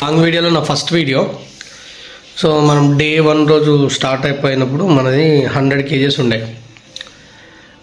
Long వీడియోలో నా first video. So మనం డే 1 రోజు స్టార్ట్ అయిపోయినప్పుడు మనది 100 kgs ఉండే.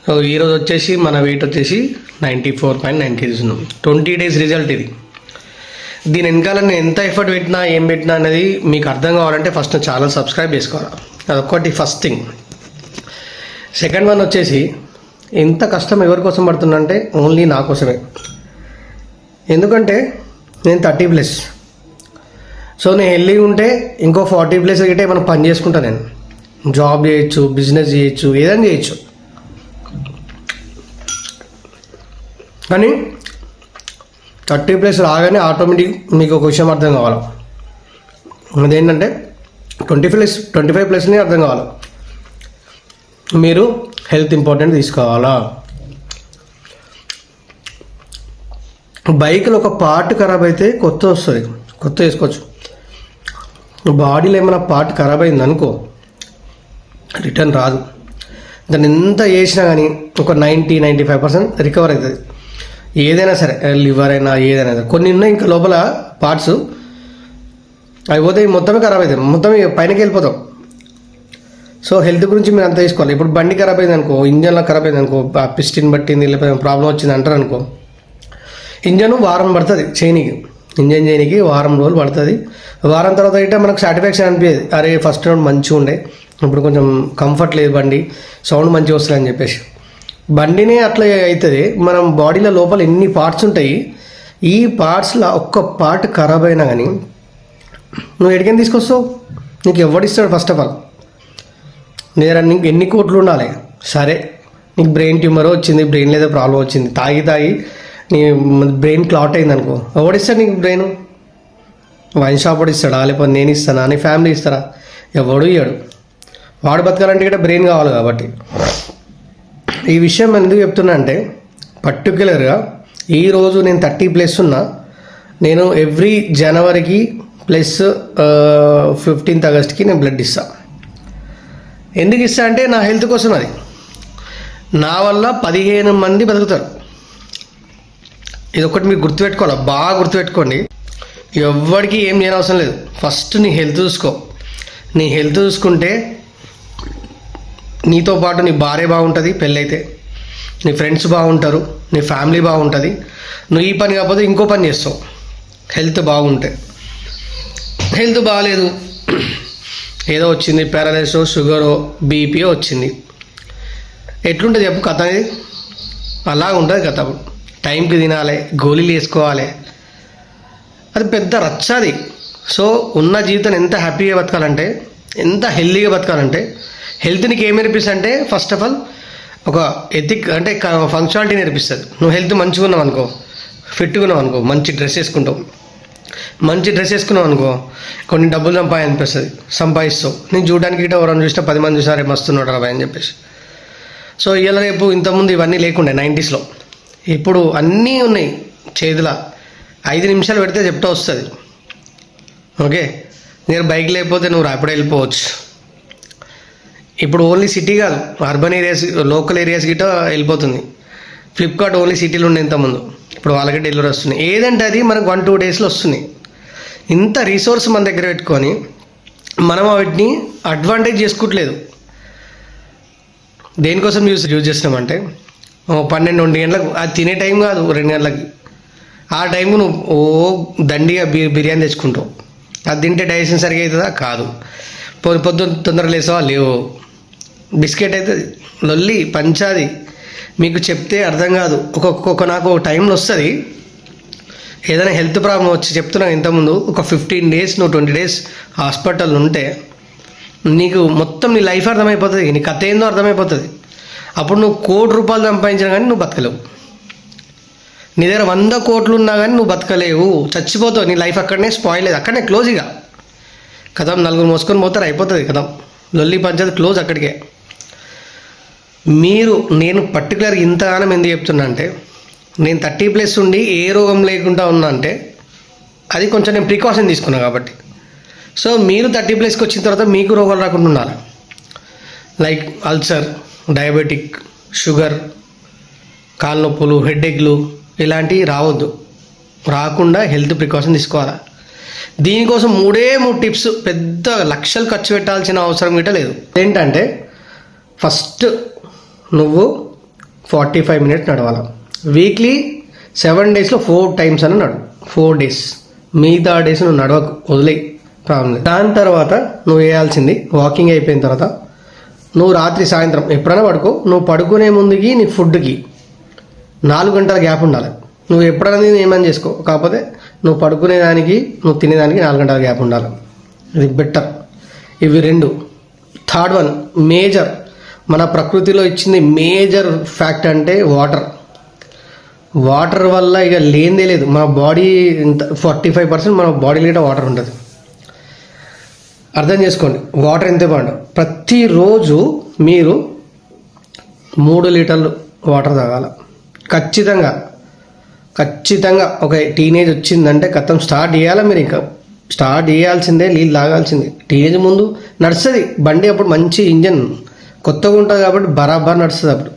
సో ఈరోజు వచ్చేసి మన వెయిట్ వచ్చేసి 94.9 kgs ఉన్నాం. 20 days రిజల్ట్ ఇది. దీని వెనకాల నేను ఎంత ఎఫర్ట్ పెట్టినా ఏం పెట్టినా అనేది మీకు అర్థం కావాలంటే ఫస్ట్ ఛానల్ సబ్స్క్రైబ్ చేసుకోవాలి. అదొక్కటి ఫస్ట్ థింగ్. సెకండ్ వన్ వచ్చేసి ఎంత కష్టం ఎవరి కోసం పడుతుందంటే ఓన్లీ నా కోసమే. ఎందుకంటే నేను 30+. సో నేను హెల్దీగా ఉంటే ఇంకో 40+ గిట్టే మనం పని చేసుకుంటాను. నేను జాబ్ చేయొచ్చు, బిజినెస్ చేయొచ్చు, ఏదైనా చేయొచ్చు. కానీ 30+ రాగానే ఆటోమేటిక్ మీకు ఒక విషయం అర్థం కావాలి. అదేంటంటే 25+ని అర్థం కావాలి. మీరు హెల్త్ ఇంపార్టెంట్ తీసుకోవాలా. బైక్లో ఒక పార్ట్ ఖరాబ్ అయితే కొత్త వస్తుంది, కొత్త వేసుకోవచ్చు. బాడీలో ఏమైనా పార్ట్ ఖరాబ్ అయింది అనుకో, రిటర్న్ రాదు. దాన్ని ఎంత చేసినా కానీ ఒక 90-95% రికవర్ అవుతుంది. ఏదైనా సరే, లివర్ అయినా ఏదైనా. కొన్ని ఉన్నాయి ఇంకా లోపల పార్ట్స్, అవి పోతే మొత్తమే ఖరాబ్ అవుతాయి, మొత్తం పైనకి వెళ్ళిపోతాం. సో హెల్త్ గురించి మీరు అంతా తీసుకోవాలి. ఇప్పుడు బండి ఖరాబ్ అయింది అనుకో, ఇంజన్లో ఖరాబ్ అయింది అనుకో, పిస్టిన్ పట్టింది లేకపోతే ప్రాబ్లం వచ్చింది అంటారు అనుకో, ఇంజన్ వారం పడుతుంది చేయనికి. ఇంజన్ చేయనికి వారం రోజులు పడుతుంది. వారం తర్వాత అయితే మనకు సాటిస్ఫాక్షన్ అనిపించేది, అరే ఫస్ట్ రౌండ్ మంచిగా ఉండే, ఇప్పుడు కొంచెం కంఫర్ట్ లేదు, బండి సౌండ్ మంచిగా వస్తుంది అని చెప్పేసి. బండినే అట్లా అవుతుంది. మనం బాడీలో లోపల ఎన్ని పార్ట్స్ ఉంటాయి, ఈ పార్ట్స్లో ఒక్క పార్ట్ ఖరాబ్ అయినా కానీ నువ్వు ఎడికైనా తీసుకొస్తావు, నీకు ఎవడిస్తాడు? ఫస్ట్ ఆఫ్ ఆల్ నీకు ఎన్ని కోట్లు ఉండాలి? సరే, నీకు బ్రెయిన్ ట్యూమర్ వచ్చింది, బ్రెయిన్ లేదా ప్రాబ్లం వచ్చింది, తాగి నీ బ్రెయిన్ క్లాట్ అయింది అనుకో, ఎవడిస్తాడు నీకు బ్రెయిన్? వైన్ షాప్ వాడు ఇస్తాడా, లేకపోతే నేను ఇస్తానా, నీ ఫ్యామిలీ ఇస్తారా? ఎవడు ఇయ్యాడు. వాడు బతకాలంటే కూడా బ్రెయిన్ కావాలి. కాబట్టి ఈ విషయం ఎందుకు చెప్తున్నా అంటే, పర్టికులర్గా ఈరోజు నేను 30+ ఉన్నా. నేను ఎవ్రీ జనవరికి ప్లస్ 15th ఆగస్ట్కి నేను బ్లడ్ ఇస్తాను. ఎందుకు ఇస్తా అంటే నా హెల్త్ కోసం. అది నా వల్ల 15 మంది బతుకుతారు. ఇది ఒకటి మీరు గుర్తుపెట్టుకోవాలి, బాగా గుర్తుపెట్టుకోండి. ఎవ్వడికి ఏం చేయని అవసరం లేదు. ఫస్ట్ నీ హెల్త్ చూసుకో. నీ హెల్త్ చూసుకుంటే నీతో పాటు నీ భార్య బాగుంటుంది, పెళ్ళైతే నీ ఫ్రెండ్స్ బాగుంటారు, నీ ఫ్యామిలీ బాగుంటుంది. నువ్వు ఈ పని కాకపోతే ఇంకో పని చేస్తావు. హెల్త్ బాగుంటే. హెల్త్ బాగాలేదు, ఏదో వచ్చింది, పారాలైసిసో, షుగరో, బీపీఓ వచ్చింది, ఎట్లుంటుంది చెప్పు కథ? ఇది అలా ఉంటుంది కథ. టైంకి తినాలి, గోళీలు వేసుకోవాలి, అది పెద్ద రచ్చది. సో ఉన్న జీవితం ఎంత హ్యాపీగా బతకాలంటే, ఎంత హెల్తీగా బతకాలంటే, హెల్త్ నీకు ఏం నేర్పిస్తుంది అంటే, ఫస్ట్ ఆఫ్ ఆల్ ఒక ఎథిక్ అంటే ఫంక్షనాలిటీ నేర్పిస్తుంది. నువ్వు హెల్త్ మంచిగా ఉన్నావు అనుకో, ఫిట్గా ఉన్నావు అనుకో, మంచి డ్రెస్ వేసుకుంటావు. మంచి డ్రెస్ వేసుకున్నావు అనుకో, కొన్ని డబ్బులు సంపాదిస్తావు. నేను చూడడానికి గిట్ట ఎవరైనా చూసినా 10 మంది చూసినా రేపు మస్తున్నాడు రాబాయ్ అని చెప్పేసి. సో ఇలా రేపు ఇంతకుముందు ఇవన్నీ లేకుండే 90sలో. ఇప్పుడు అన్నీ ఉన్నాయి చేతిలో. 5 నిమిషాలు పెడితే చెప్తా వస్తుంది. ఓకే, నేను బైక్ లేకపోతే నువ్వు ర్యాపిడో వెళ్ళిపోవచ్చు. ఇప్పుడు ఓన్లీ సిటీ కాదు, అర్బన్ ఏరియాస్, లోకల్ ఏరియాస్ గిట్ట వెళ్ళిపోతుంది. ఫ్లిప్కార్ట్ ఓన్లీ సిటీలో ఉండే ఇంతకుముందు, ఇప్పుడు వాళ్ళకి డెలివరీ వస్తుంది. ఏదంటే అది మనకు 1-2 డేస్లో వస్తుంది. ఇంత రీసోర్స్ మన దగ్గర పెట్టుకొని మనం వాటిని అడ్వాంటేజ్ చేసుకోవట్లేదు. దేనికోసం యూజ్ చేస్తున్నామంటే, 12-1 గంటలకు అది తినే టైం కాదు, 2 గంటలకి. ఆ టైంకు నువ్వు దండిగా బిర్యానీ తెచ్చుకుంటావు. అది తింటే డైజెషన్ సరిగా అవుతుందా? కాదు. పొద్దున్న తొందరగా లేసావా? లేవు. బిస్కెట్ అవుతుంది, లొల్లి పంచాది. మీకు చెప్తే అర్థం కాదు. నాకు ఒక టైంలో వస్తుంది, ఏదైనా హెల్త్ ప్రాబ్లం వచ్చి చెప్తున్నాను ఇంతకుముందు, ఒక 15 days నువ్వు 20 days హాస్పిటల్ ఉంటే నీకు మొత్తం నీ లైఫ్ అర్థమైపోతుంది, నీ కథ ఏందో అర్థమైపోతుంది. అప్పుడు నువ్వు 1 కోటి రూపాయలు సంపాదించినా కానీ నువ్వు బతకలేవు. నీ దగ్గర 100 కోట్లు ఉన్నా కానీ నువ్వు బతకలేవు, చచ్చిపోతావు. నీ లైఫ్ అక్కడనే స్పాయిల్ లేదు, అక్కడనే క్లోజ్. ఇక కథం, నలుగురు మోసుకొని పోతారు, అయిపోతుంది కథం. లొల్లి పంచాయతీ క్లోజ్ అక్కడికే. నేను పర్టికులర్గా ఇంతగానం ఎందుకు చెప్తున్నా అంటే, నేను 30+ ఉండి ఏ రోగం లేకుండా ఉన్నా అంటే అది కొంచెం నేను ప్రికాషన్ తీసుకున్నా కాబట్టి. సో మీరు 30+కి వచ్చిన తర్వాత మీకు రోగాలు రాకుండా ఉండాలి. లైక్ అల్సర్, డయాబెటిక్, షుగర్, కాళ్ళ నొప్పులు, హెడేక్లు ఇలాంటివి రావద్దు. రాకుండా హెల్త్ ప్రికాషన్ తీసుకోవాలి. దీనికోసం 3 టిప్స్, పెద్ద లక్షలు ఖర్చు పెట్టాల్సిన అవసరం గిట్ట లేదు. ఏంటంటే ఫస్ట్ నువ్వు 45 మినిట్స్ నడవాలి. వీక్లీ 7 డేస్లో 4 టైమ్స్ అని నడు. 4 డేస్, మిగతా డేస్ నువ్వు నడవకు, వదిలే, ప్రాబ్లం లేదు. దాని తర్వాత నువ్వు వేయాల్సింది, వాకింగ్ అయిపోయిన తర్వాత నువ్వు రాత్రి సాయంత్రం ఎప్పుడైనా పడుకో. నువ్వు పడుకునే ముందుకి నీ ఫుడ్కి 4 గంటల గ్యాప్ ఉండాలి. నువ్వు ఎప్పుడైనా ఏమని చేసుకో, కాకపోతే నువ్వు పడుకునేదానికి నువ్వు తినేదానికి 4 గంటల గ్యాప్ ఉండాలి. ఇది బెటర్. ఇవి 2. థర్డ్ వన్, మేజర్, మన ప్రకృతిలో ఇచ్చింది మేజర్ ఫ్యాక్ట్ అంటే వాటర్. వాటర్ వల్ల ఇక లేనిదే లేదు. మన బాడీ 45% మన బాడీలో కూడా వాటర్ ఉంటుంది. అర్థం చేసుకోండి వాటర్ ఎంత బాగుండో. ప్రతిరోజు మీరు 3 లీటర్లు వాటర్ తాగాలి ఖచ్చితంగా. ఒక టీనేజ్ వచ్చిందంటే కథం స్టార్ట్ చేయాలి. మీరు ఇంకా స్టార్ట్ చేయాల్సిందే, నీళ్ళు తాగాల్సిందే. టీనేజ్ ముందు నడుస్తుంది బండి, అప్పుడు మంచి ఇంజన్ కొత్తగా ఉంటుంది కాబట్టి బరాబర్ నడుస్తుంది. అప్పుడు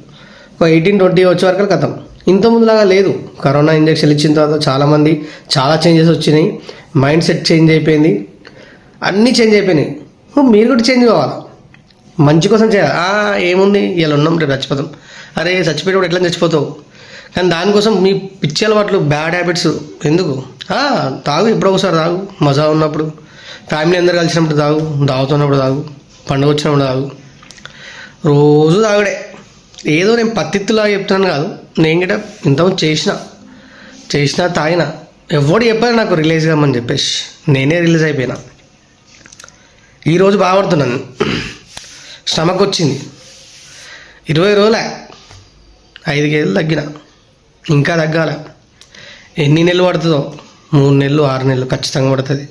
ఒక 18-20 వచ్చే వరకు కథం. ఇంత ముందులాగా లేదు. కరోనా ఇంజక్షన్ ఇచ్చిన తర్వాత చాలామంది చాలా చేంజెస్ వచ్చినాయి. మైండ్ సెట్ చేంజ్ అయిపోయింది, అన్నీ చేంజ్ అయిపోయినాయి. మీరు కూడా చేంజ్ కావాలి, మంచి కోసం చేయాలి. ఏముంది ఇలా ఉన్నాం, రేపు చచ్చిపోతాం. అరే చచ్చిపోయేటప్పుడు ఎట్లా చచ్చిపోతావు? కానీ దానికోసం మీ పిచ్చి అలవాట్లు, బ్యాడ్ హ్యాబిట్స్ ఎందుకు? తాగు, ఎప్పుడో ఒకసారి తాగు, మజా ఉన్నప్పుడు, ఫ్యామిలీ అందరు కలిసినప్పుడు తాగు, తాగుతున్నప్పుడు తాగు, పండుగ వచ్చినప్పుడు తాగు. రోజు తాగుడే. ఏదో నేను పత్తిత్తులా చెప్తున్నాను కాదు, నేను కూడా ఇంతకుముందు చేసిన తాగిన. ఎవడు చెప్పారు నాకు రిలీజ్ కామని చెప్పేసి, నేనే రిలీజ్ అయిపోయినా. ఈరోజు బాగుపడుతున్నాను. స్టమక్ వచ్చింది, 20 రోజులే, 5 కేజీలు తగ్గిన, ఇంకా తగ్గాల. ఎన్ని నెలలు పడుతుందో, 3 నెలలు 6 నెలలు ఖచ్చితంగా పడుతుంది.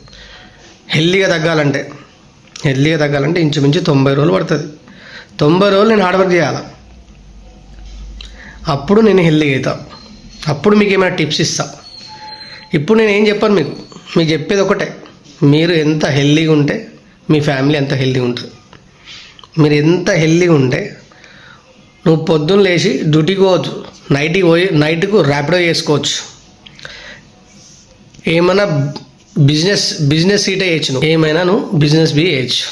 హెల్దీగా తగ్గాలంటే ఇంచుమించు 90 రోజులు పడుతుంది. 90 రోజులు నేను హార్డ్ వర్క్ చేయాలి. అప్పుడు నేను హెల్దీగా అవుతా. అప్పుడు మీకు ఏమైనా టిప్స్ ఇస్తా. ఇప్పుడు నేను ఏం చెప్పాను మీకు చెప్పేది ఒకటే, మీరు ఎంత హెల్దీగా ఉంటే మీ ఫ్యామిలీ ఎంత హెల్దీగా ఉంటుంది. మీరు ఎంత హెల్దీగా ఉంటే నువ్వు పొద్దున్న లేచి డ్యూటీకి పోవచ్చు, నైట్కు ర్యాపిడో చేసుకోవచ్చు, ఏమైనా బిజినెస్ సీటే వేయచ్చు, నువ్వు ఏమైనా నువ్వు బిజినెస్ బి వేయచ్చు.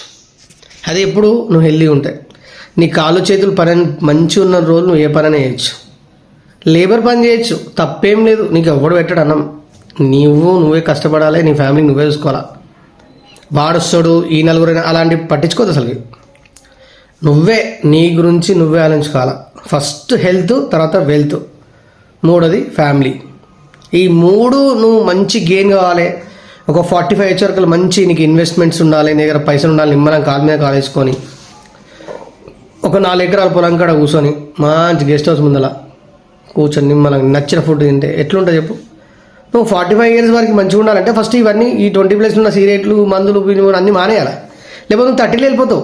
అది ఎప్పుడు నువ్వు హెల్దీగా ఉంటాయి. నీ కాళ్ళు చేతులు పని మంచిగా ఉన్న రోజు నువ్వు ఏ పనైనా చేయొచ్చు. లేబర్ పని చేయొచ్చు, తప్పేం లేదు. నీకు ఎవడు పెట్టాడు అన్నం, నువ్వే కష్టపడాలి, నీ ఫ్యామిలీ నువ్వే చూసుకోవాలా. వాడొస్తాడు, ఈ నలుగురైనా అలాంటివి పట్టించుకోవద్దు అసలు. నువ్వే నీ గురించి నువ్వే ఆలోచించుకోవాలా. ఫస్ట్ హెల్త్, తర్వాత వెల్త్, 3వది ఫ్యామిలీ. ఈ 3 నువ్వు మంచి గెయిన్ కావాలి. ఒక 45 వచ్చే వరకు మంచి నీకు ఇన్వెస్ట్మెంట్స్ ఉండాలి, నీ దగ్గర పైసలు ఉండాలి. నిమ్మలం కాలు మీద కాలేసుకొని ఒక 4 ఎకరాల పొలం కాడ కూర్చొని మంచి గెస్ట్ హౌస్ ముందల కూర్చొని నిమ్మలం నచ్చిన ఫుడ్ తింటే ఎట్లుంటుంది చెప్పు. నువ్వు 45 ఇయర్స్ వరకు మంచిగా ఉండాలంటే ఫస్ట్ ఇవన్నీ, ఈ 20+ ఉన్న సిగరెట్లు, మందులు, అన్నీ మానేయాలి. లేకపోతే నువ్వు 30లో వెళ్ళిపోతావు.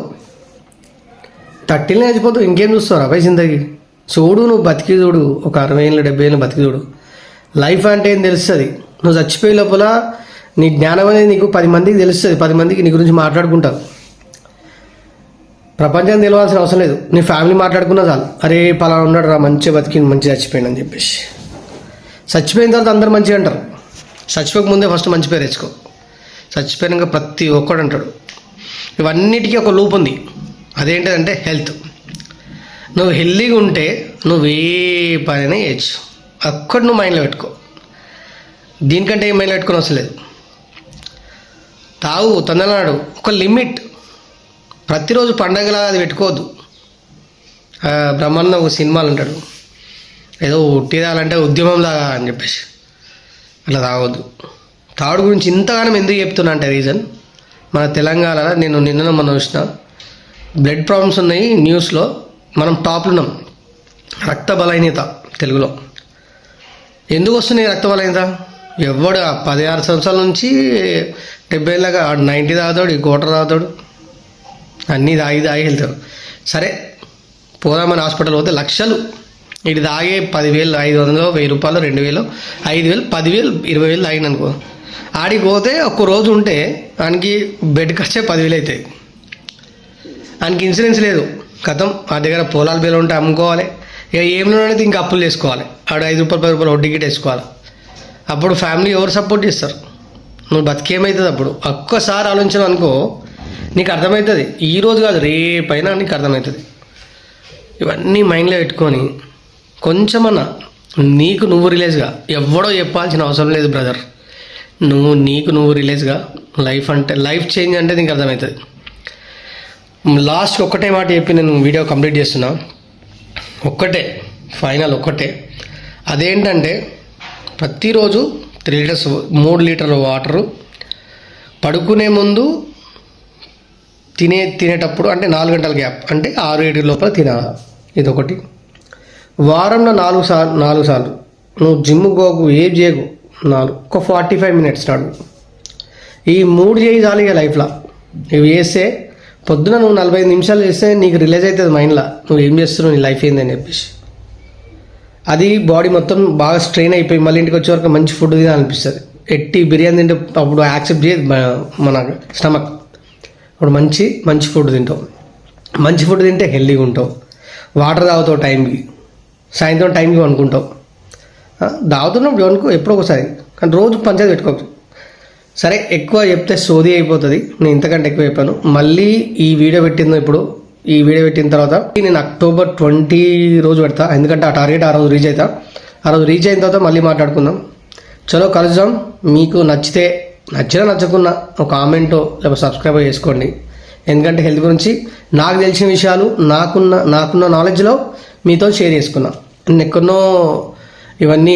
30లో చచ్చిపోతావు. ఇంకేం చూస్తావు అబ్బాయి జిందగీ? చూడు, నువ్వు బతికి చూడు, ఒక 60 ఏళ్ళు 70 ఏళ్ళు బతికి చూడు. లైఫ్ అంటే ఏం తెలుస్తుంది. నువ్వు చచ్చిపోయే లోపల నీ జ్ఞానం అనేది నీకు 10 మందికి తెలుస్తుంది. 10 మందికి నీ గురించి మాట్లాడుకుంటావు. ప్రపంచం తెలియాల్సిన అవసరం లేదు. నీ ఫ్యామిలీ మాట్లాడుకున్నా చాలు. అరే పలానా ఉన్నాడు రా, మంచిగా బతికి మంచిగా చచ్చిపోయాడు అని చెప్పేసి. చచ్చిపోయిన తర్వాత అందరు మంచిగా అంటారు. చచ్చిపోక ముందే ఫస్ట్ మంచి పేరు తెచ్చుకో. చచ్చిపోయాక ప్రతి ఒక్కడు అంటాడు. ఇవన్నిటికీ ఒక లూప్ ఉంది. అదేంటంటే హెల్త్. నువ్వు హెల్దీగా ఉంటే నువ్వు ఏ పనైనా చేయొచ్చు. అక్కడ నువ్వు మైండ్లో పెట్టుకో. దీనికంటే ఏం మైండ్లో పెట్టుకొని అవసరం లేదు. తాగు, తొందరనాడు, ఒక లిమిట్. ప్రతిరోజు పండగలాగా అది పెట్టుకోవద్దు. బ్రహ్మానందం ఒక సినిమాలు అంటాడు, ఏదో ఉట్టిదాలంటే ఉద్యమంలాగా అని చెప్పేసి, అట్లా తాగొద్దు. తాగుడు గురించి ఇంతగానం ఎందుకు చెప్తున్నా అంటే రీజన్, మన తెలంగాణలో నేను నిన్న మనం చూసిన బ్లడ్ ప్రాబ్లమ్స్ ఉన్నాయి న్యూస్లో. మనం టాప్లో ఉన్నాం. రక్త బలహీనత తెలుగులో. ఎందుకు వస్తున్నాయి రక్త బలహీనత? ఎవడు 16 సంవత్సరాల నుంచి 70 ఏళ్ళగా 90 తాగుతాడు, ఈ క్వార్టర్ తాగుతాడు, అన్నీ తాగి వెళ్తాడు. సరే పోదామని హాస్పిటల్ పోతే లక్షలు. ఇది తాగే 10,000, 500, 1000 రూపాయలు, 2,000, 5,000, 10,000, 20,000 తాగిన అనుకో. ఆడికి పోతే ఒక్క రోజు ఉంటే ఆయనకి బెడ్ ఖర్చే 10,000 అవుతాయి. ఆయనకి ఇన్సూరెన్స్ లేదు. కథం ఆ దగ్గర పొలాల బిల్లు ఉంటే అమ్ముకోవాలి. ఇక ఏం అనేది ఇంకా అప్పులు చేసుకోవాలి. ఆడు 5 రూపాయలు 10 రూపాయలు వడ్డీ గిట్ వేసుకోవాలి. అప్పుడు ఫ్యామిలీ ఎవరు సపోర్ట్ చేస్తారు? నువ్వు బతికేమవుతుంది అప్పుడు ఒక్కసారి ఆలోచన అనుకో, నీకు అర్థమవుతుంది. ఈరోజు కాదు, రేపైనా నీకు అర్థమవుతుంది. ఇవన్నీ మైండ్లో పెట్టుకొని కొంచెమన్నా నీకు నువ్వు రిలీజ్గా, ఎవడో చెప్పాల్సిన అవసరం లేదు బ్రదర్. నీకు నువ్వు రిలీజ్గా లైఫ్ అంటే, లైఫ్ చేంజ్ అంటే నీకు అర్థమవుతుంది. లాస్ట్ ఒక్కటే మాట చెప్పి నేను వీడియో కంప్లీట్ చేస్తున్నా. ఒక్కటే ఫైనల్, ఒక్కటే. అదేంటంటే ప్రతిరోజు 3 లీటర్ల వాటరు, పడుకునే ముందు, తినేటప్పుడు అంటే 4 గంటల గ్యాప్ అంటే 6-7 లోపల తినాలి. ఇదొకటి. వారంలో 4 సార్లు నువ్వు జిమ్ పోకు, ఏం చేయకు, ఒక 45 మినిట్స్ నాడు. ఈ 3 చేయి చాలు ఇక లైఫ్లో. ఇవి చేస్తే పొద్దున నువ్వు 45 నిమిషాలు చేస్తే నీకు రిలీజ్ అవుతుంది మైండ్లో, నువ్వు ఏం చేస్తున్నావు, నీ లైఫ్ ఏందని చెప్పేసి. అది బాడీ మొత్తం బాగా స్ట్రెయిన్ అయిపోయి మళ్ళీ ఇంటికి వచ్చే వరకు మంచి ఫుడ్ తినాలి అనిపిస్తుంది. బిర్యానీ తింటే అప్పుడు యాక్సెప్ట్ చేయదు మన స్టమక్. అప్పుడు మంచి ఫుడ్ తింటావు. మంచి ఫుడ్ తింటే హెల్తీగా ఉంటావు. వాటర్ తాగుతావు టైంకి, సాయంత్రం టైంకి అనుకుంటావు. తాగుతున్నప్పుడు అనుకో ఎప్పుడో ఒకసారి, కానీ రోజు పంచాయతీ పెట్టుకోవచ్చు. సరే, ఎక్కువ చెప్తే సోది అయిపోతుంది. నేను ఇంతకంటే ఎక్కువ చెప్పాను. మళ్ళీ ఈ వీడియో పెట్టిన తర్వాత నేను October 20 రోజు పెడతా, ఎందుకంటే ఆ టార్గెట్ ఆ రోజు రీచ్ అవుతా. ఆ రోజు రీచ్ అయిన తర్వాత మళ్ళీ మాట్లాడుకుందాం. చలో కలుద్దాం. మీకు నచ్చకున్నా ఒక కామెంటో లేకపోతే సబ్స్క్రైబ్ చేసుకోండి. ఎందుకంటే హెల్త్ గురించి నాకు తెలిసిన విషయాలు, నాకున్న నాలెడ్జ్లో మీతో షేర్ చేసుకున్నా. నేను ఎక్కడనో ఇవన్నీ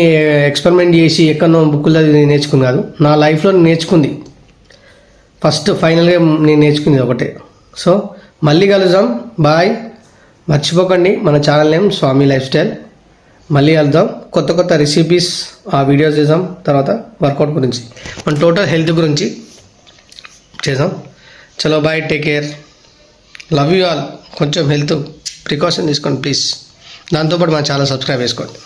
ఎక్స్పెరిమెంట్ చేసి ఎక్కడనో బుక్కుల్లో నేర్చుకుని కాదు, నా లైఫ్లో నేర్చుకుంది. ఫైనల్గా నేను నేర్చుకుంది ఒకటే. సో మళ్ళీ కలుద్దాం. బాయ్. మర్చిపోకండి మన ఛానల్ నేమ్ స్వామి లైఫ్ స్టైల్. మళ్ళీ కలుద్దాం. కొత్త రెసిపీస్ ఆ వీడియోస్ చేద్దాం. తర్వాత వర్కౌట్ గురించి, మన టోటల్ హెల్త్ గురించి చేద్దాం. చలో bye, take care, love you all. కొంచెం హెల్త్ ప్రికాషన్ తీసుకోండి ప్లీజ్. దాంతోపాటు మన ఛానల్ సబ్స్క్రైబ్ చేసుకోండి.